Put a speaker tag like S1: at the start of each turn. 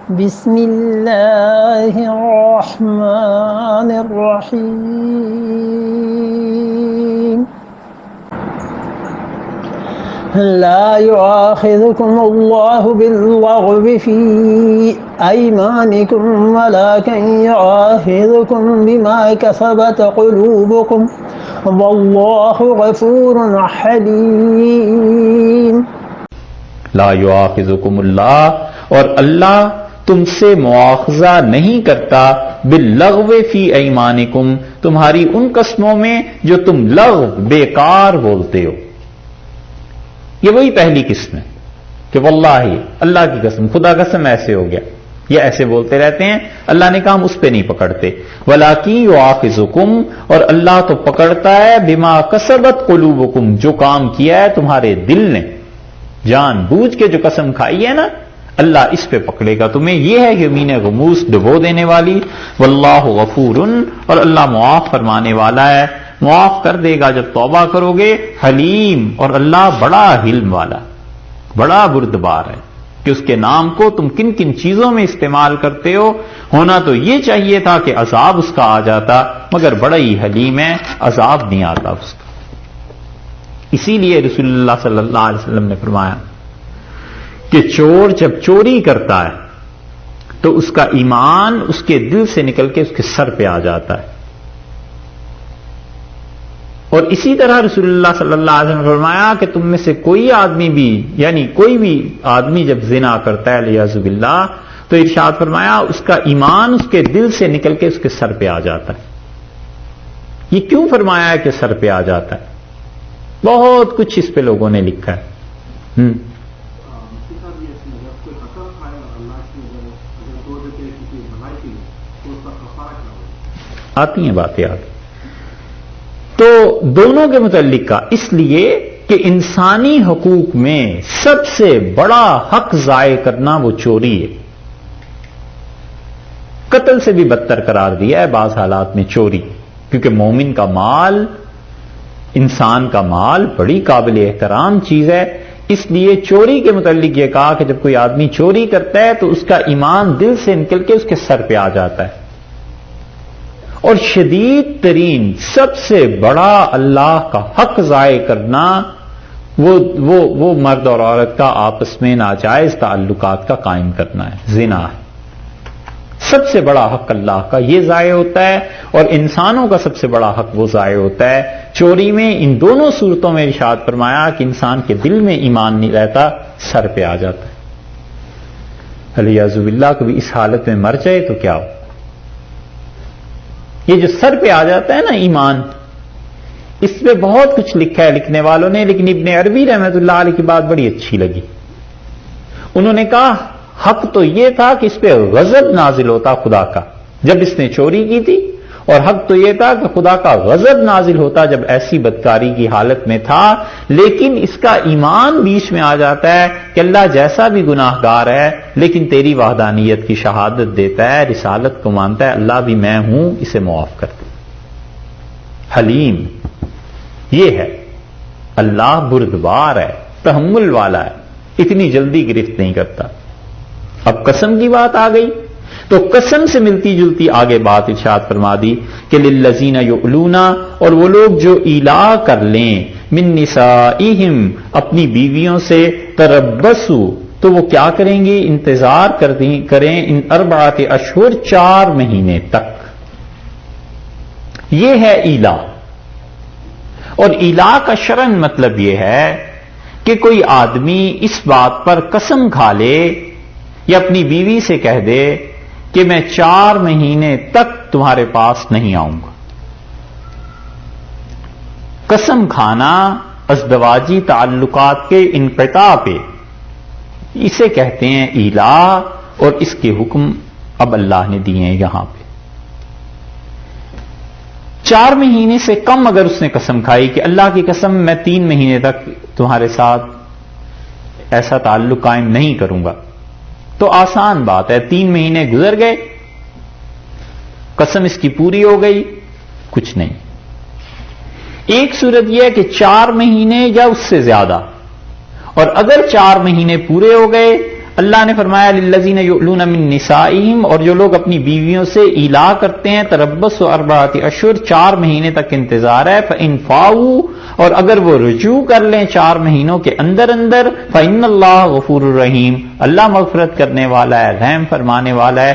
S1: بسم اللہ الرحمن الرحیم لا يؤاخذكم الله باللغو في أيمانكم ولكن يؤاخذكم بما كسبت قلوبكم والله غفور حليم.
S2: لا يؤاخذكم اللہ، اور اللہ تم سے مواخذہ نہیں کرتا باللغو فی ایمانکم، تمہاری ان قسموں میں جو تم لغو بیکار بولتے ہو. یہ وہی پہلی قسم ہے کہ واللہ اللہ کی قسم، خدا قسم ایسے ہو گیا، یہ ایسے بولتے رہتے ہیں. اللہ نے کہا ہم اس پہ نہیں پکڑتے. وَلَٰكِن يُؤَاخِذُكُمْ، اور اللہ تو پکڑتا ہے بِمَا كَسَبَتْ قُلُوبُكُمْ، جو کام کیا ہے تمہارے دل نے، جان بوجھ کے جو قسم کھائی ہے نا، اللہ اس پہ پکڑے گا تمہیں. یہ ہے یمین غموس، ڈبو دینے والی. واللہ غفور، اور اللہ معاف فرمانے والا ہے، معاف کر دے گا جب توبہ کرو گے. حلیم، اور اللہ بڑا حلم والا، بڑا بردبار ہے کہ اس کے نام کو تم کن کن چیزوں میں استعمال کرتے ہو. ہونا تو یہ چاہیے تھا کہ عذاب اس کا آ جاتا، مگر بڑا ہی حلیم ہے، عذاب نہیں آتا اس کا. اسی لیے رسول اللہ صلی اللہ علیہ وسلم نے فرمایا کہ چور جب چوری کرتا ہے تو اس کا ایمان اس کے دل سے نکل کے اس کے سر پہ آ جاتا ہے. اور اسی طرح رسول اللہ صلی اللہ علیہ وسلم نے فرمایا کہ تم میں سے کوئی آدمی بھی، یعنی کوئی بھی آدمی جب زنا کرتا ہے علیاذ باللہ، تو ارشاد فرمایا اس کا ایمان اس کے دل سے نکل کے اس کے سر پہ آ جاتا ہے. یہ کیوں فرمایا ہے کہ سر پہ آ جاتا ہے؟ بہت کچھ اس پہ لوگوں نے لکھا ہے. آتی ہیں باتیں آتی. تو دونوں کے متعلق کا اس لیے کہ انسانی حقوق میں سب سے بڑا حق ضائع کرنا وہ چوری ہے. قتل سے بھی بدتر قرار دیا ہے بعض حالات میں چوری، کیونکہ مومن کا مال، انسان کا مال بڑی قابل احترام چیز ہے. اس لیے چوری کے متعلق یہ کہا کہ جب کوئی آدمی چوری کرتا ہے تو اس کا ایمان دل سے نکل کے اس کے سر پہ آ جاتا ہے. اور شدید ترین سب سے بڑا اللہ کا حق ضائع کرنا وہ مرد اور عورت کا آپس میں ناجائز تعلقات کا قائم کرنا ہے، زنا ہے. سب سے بڑا حق اللہ کا یہ ضائع ہوتا ہے، اور انسانوں کا سب سے بڑا حق وہ ضائع ہوتا ہے چوری میں. ان دونوں صورتوں میں ارشاد فرمایا کہ انسان کے دل میں ایمان نہیں رہتا، سر پہ آ جاتا ہے. علیاذ باللہ کبھی اس حالت میں مر جائے تو کیا ہو. یہ جو سر پہ آ جاتا ہے نا ایمان، اس پہ بہت کچھ لکھا ہے لکھنے والوں نے، لیکن ابن عربی رحمۃ اللہ علیہ کی بات بڑی اچھی لگی. انہوں نے کہا حق تو یہ تھا کہ اس پہ غضب نازل ہوتا خدا کا جب اس نے چوری کی تھی، اور حق تو یہ تھا کہ خدا کا غضب نازل ہوتا جب ایسی بدکاری کی حالت میں تھا. لیکن اس کا ایمان بیچ میں آ جاتا ہے کہ اللہ جیسا بھی گناہ گار ہے لیکن تیری وحدانیت کی شہادت دیتا ہے، رسالت کو مانتا ہے، اللہ بھی میں ہوں، اسے معاف کر دے. حلیم یہ ہے. اللہ بردبار ہے، تحمل والا ہے، اتنی جلدی گرفت نہیں کرتا. اب قسم کی بات آ گئی تو قسم سے ملتی جلتی آگے بات ارشاد فرما دی کہ للذین یؤلون، اور وہ لوگ جو ایلا کر لیں من نسائہم اپنی بیویوں سے، تربصوا تو وہ کیا کریں گے، انتظار کریں ان اربعۃ اشہر 4 مہینے تک. یہ ہے ایلا. اور ایلا کا شرعن مطلب یہ ہے کہ کوئی آدمی اس بات پر قسم کھا لے یا اپنی بیوی سے کہہ دے کہ میں 4 مہینے تک تمہارے پاس نہیں آؤں گا. قسم کھانا ازدواجی تعلقات کے انقطاع پہ، اسے کہتے ہیں ایلا، اور اس کے حکم اب اللہ نے دیے ہیں یہاں پہ. 4 مہینے سے کم اگر اس نے قسم کھائی کہ اللہ کی قسم میں 3 مہینے تک تمہارے ساتھ ایسا تعلق قائم نہیں کروں گا، تو آسان بات ہے. 3 مہینے گزر گئے، قسم اس کی پوری ہو گئی، کچھ نہیں. ایک صورت یہ ہے کہ 4 مہینے یا اس سے زیادہ، اور اگر 4 مہینے پورے ہو گئے، اللہ نے فرمایا للذین یؤلون من نسائہم، اور جو لوگ اپنی بیویوں سے ایلا کرتے ہیں، تربص اربعۃ اشہر، 4 مہینے تک انتظار ہے، فإن فاؤوا، اور اگر وہ رجوع کر لیں 4 مہینوں کے اندر فإن اللہ غفور الرحیم، اللہ مغفرت کرنے والا ہے، رحم فرمانے والا ہے.